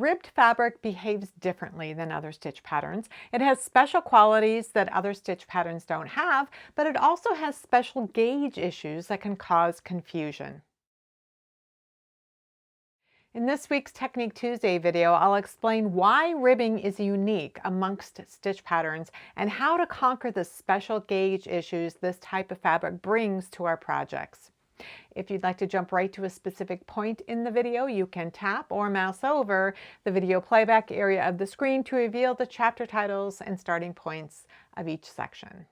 Ribbed fabric behaves differently than other stitch patterns. It has special qualities that other stitch patterns don't have, but it also has special gauge issues that can cause confusion. In this week's Technique Tuesday video, I'll explain why ribbing is unique amongst stitch patterns and how to conquer the special gauge issues this type of fabric brings to our projects. If you'd like to jump right to a specific point in the video, you can tap or mouse over the video playback area of the screen to reveal the chapter titles and starting points of each section.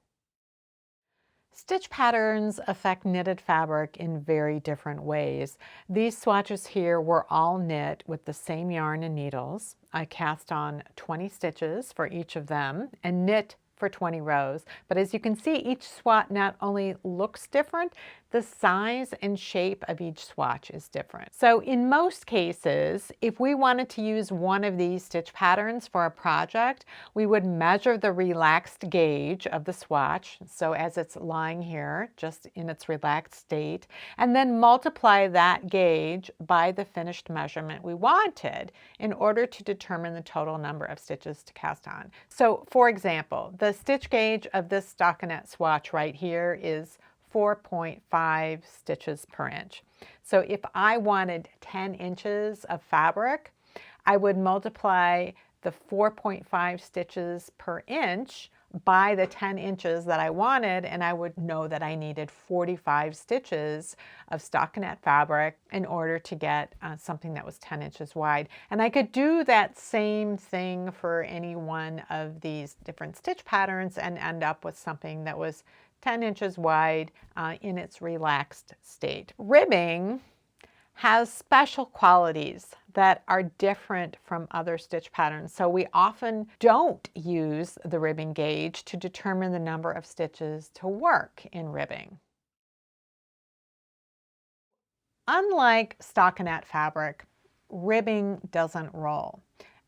Stitch patterns affect knitted fabric in very different ways. These swatches here were all knit with the same yarn and needles. I cast on 20 stitches for each of them and knit for 20 rows. But as you can see, each swatch not only looks different, the size and shape of each swatch is different. So in most cases, if we wanted to use one of these stitch patterns for a project, we would measure the relaxed gauge of the swatch, so as it's lying here, just in its relaxed state, and then multiply that gauge by the finished measurement we wanted in order to determine the total number of stitches to cast on. So for example, the stitch gauge of this stockinette swatch right here is 4.5 stitches per inch. So if I wanted 10 inches of fabric, I would multiply the 4.5 stitches per inch by the 10 inches that I wanted, and I would know that I needed 45 stitches of stockinette fabric in order to get something that was 10 inches wide. And I could do that same thing for any one of these different stitch patterns and end up with something that was 10 inches wide in its relaxed state. Ribbing has special qualities that are different from other stitch patterns. So we often don't use the ribbing gauge to determine the number of stitches to work in ribbing. Unlike stockinette fabric, ribbing doesn't roll.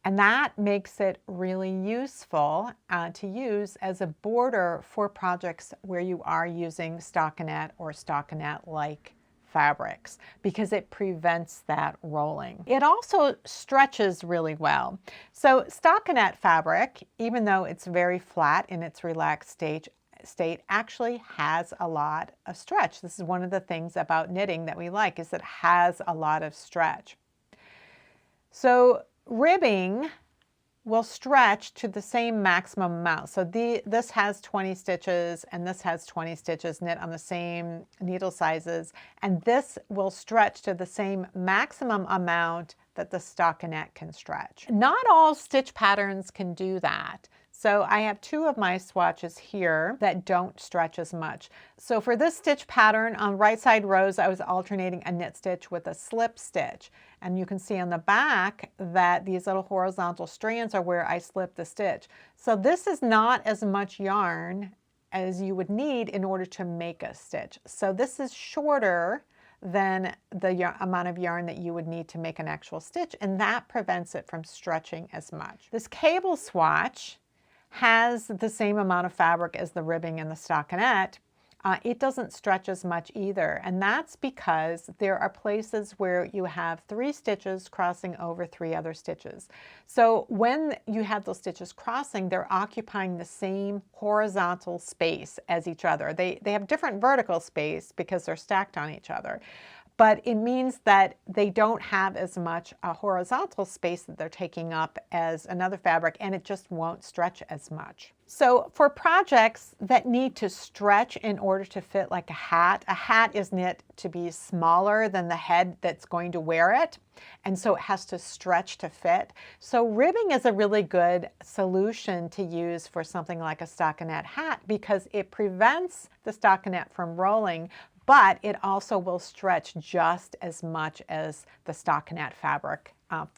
And that makes it really useful to use as a border for projects where you are using stockinette or stockinette-like fabrics, because it prevents that rolling. It also stretches really well. So stockinette fabric, even though it's very flat in its relaxed state, actually has a lot of stretch. This is one of the things about knitting that we like, is it has a lot of stretch. So ribbing will stretch to the same maximum amount. So this has 20 stitches and this has 20 stitches knit on the same needle sizes, and this will stretch to the same maximum amount that the stockinette can stretch. Not all stitch patterns can do that. So I have two of my swatches here that don't stretch as much. So for this stitch pattern, on right side rows, I was alternating a knit stitch with a slip stitch. And you can see on the back that these little horizontal strands are where I slipped the stitch. So this is not as much yarn as you would need in order to make a stitch. So this is shorter than the amount of yarn that you would need to make an actual stitch, and that prevents it from stretching as much. This cable swatch has the same amount of fabric as the ribbing and the stockinette. It doesn't stretch as much either, and that's because there are places where you have 3 stitches crossing over 3 other stitches. So when you have those stitches crossing, they're occupying the same horizontal space as each other. They have different vertical space because they're stacked on each other. But it means that they don't have as much horizontal space that they're taking up as another fabric, and it just won't stretch as much. So for projects that need to stretch in order to fit like a hat is knit to be smaller than the head that's going to wear it, and so it has to stretch to fit. So ribbing is a really good solution to use for something like a stockinette hat because it prevents the stockinette from rolling, but it also will stretch just as much as the stockinette fabric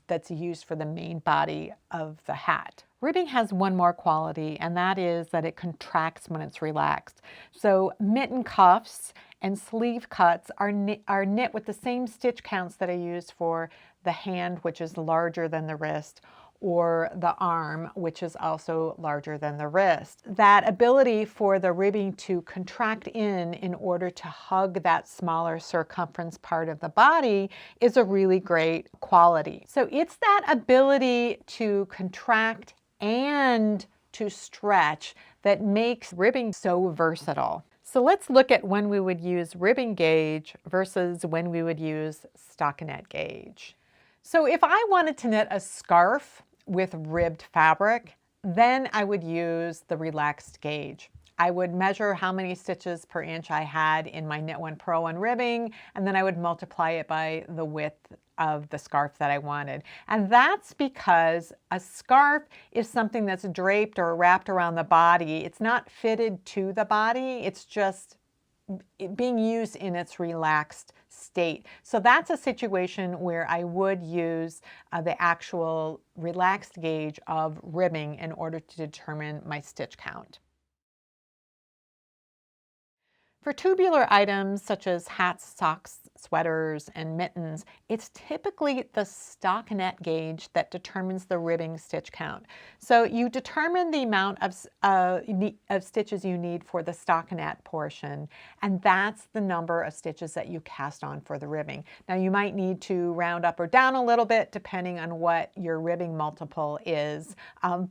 that's used for the main body of the hat. Ribbing has one more quality, and that is that it contracts when it's relaxed. So mitten cuffs and sleeve cuts are knit with the same stitch counts that are used for the hand, which is larger than the wrist, or the arm, which is also larger than the wrist. That ability for the ribbing to contract in order to hug that smaller circumference part of the body is a really great quality. So it's that ability to contract and to stretch that makes ribbing so versatile. So let's look at when we would use ribbing gauge versus when we would use stockinette gauge. So if I wanted to knit a scarf with ribbed fabric, then I would use the relaxed gauge. I would measure how many stitches per inch I had in my Knit One Purl One ribbing, and then I would multiply it by the width of the scarf that I wanted. And that's because a scarf is something that's draped or wrapped around the body. It's not fitted to the body, it's just being used in its relaxed state. So that's a situation where I would use the actual relaxed gauge of ribbing in order to determine my stitch count. For tubular items such as hats, socks, sweaters, and mittens, it's typically the stockinette gauge that determines the ribbing stitch count. So you determine the amount of stitches you need for the stockinette portion, and that's the number of stitches that you cast on for the ribbing. Now you might need to round up or down a little bit depending on what your ribbing multiple is,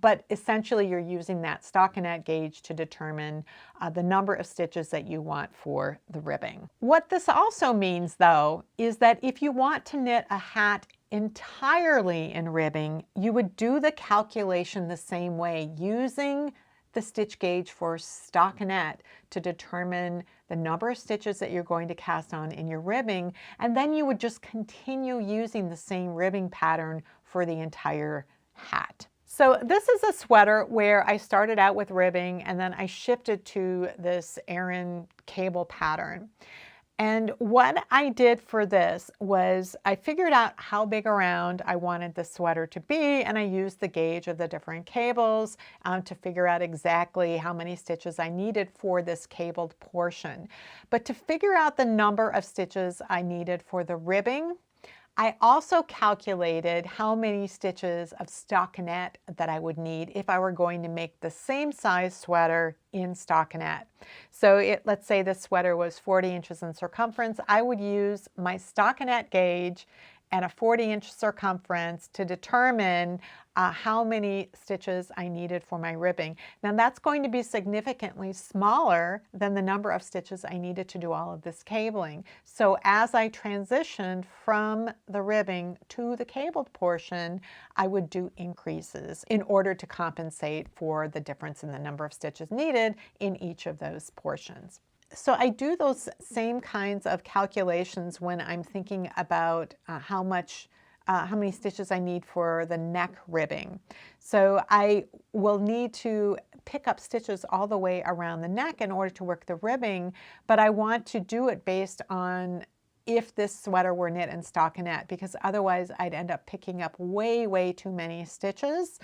but essentially you're using that stockinette gauge to determine the number of stitches that you want for the ribbing. What this also means, though, is that if you want to knit a hat entirely in ribbing, you would do the calculation the same way, using the stitch gauge for stockinette to determine the number of stitches that you're going to cast on in your ribbing, and then you would just continue using the same ribbing pattern for the entire hat. So this is a sweater where I started out with ribbing and then I shifted to this Aran cable pattern. And what I did for this was I figured out how big around I wanted the sweater to be, and I used the gauge of the different cables to figure out exactly how many stitches I needed for this cabled portion. But to figure out the number of stitches I needed for the ribbing, I also calculated how many stitches of stockinette that I would need if I were going to make the same size sweater in stockinette. So let's say this sweater was 40 inches in circumference. I would use my stockinette gauge and a 40-inch circumference to determine how many stitches I needed for my ribbing. Now that's going to be significantly smaller than the number of stitches I needed to do all of this cabling. So as I transitioned from the ribbing to the cabled portion, I would do increases in order to compensate for the difference in the number of stitches needed in each of those portions. So I do those same kinds of calculations when I'm thinking about how many stitches I need for the neck ribbing. So I will need to pick up stitches all the way around the neck in order to work the ribbing, but I want to do it based on if this sweater were knit in stockinette, because otherwise I'd end up picking up way too many stitches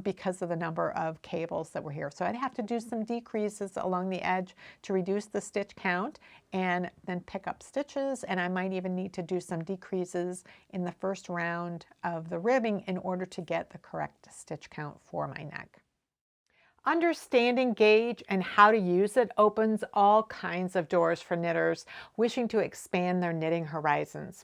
because of the number of cables that were here. So I'd have to do some decreases along the edge to reduce the stitch count and then pick up stitches, and I might even need to do some decreases in the first round of the ribbing in order to get the correct stitch count for my neck. Understanding gauge and how to use it opens all kinds of doors for knitters wishing to expand their knitting horizons.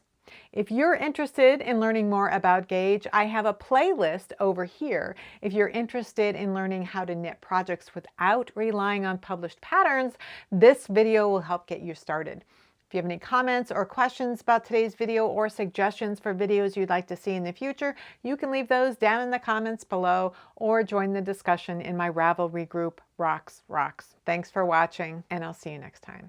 If you're interested in learning more about gauge, I have a playlist over here. If you're interested in learning how to knit projects without relying on published patterns, this video will help get you started. If you have any comments or questions about today's video or suggestions for videos you'd like to see in the future, you can leave those down in the comments below or join the discussion in my Ravelry group, Rox. Thanks for watching, and I'll see you next time.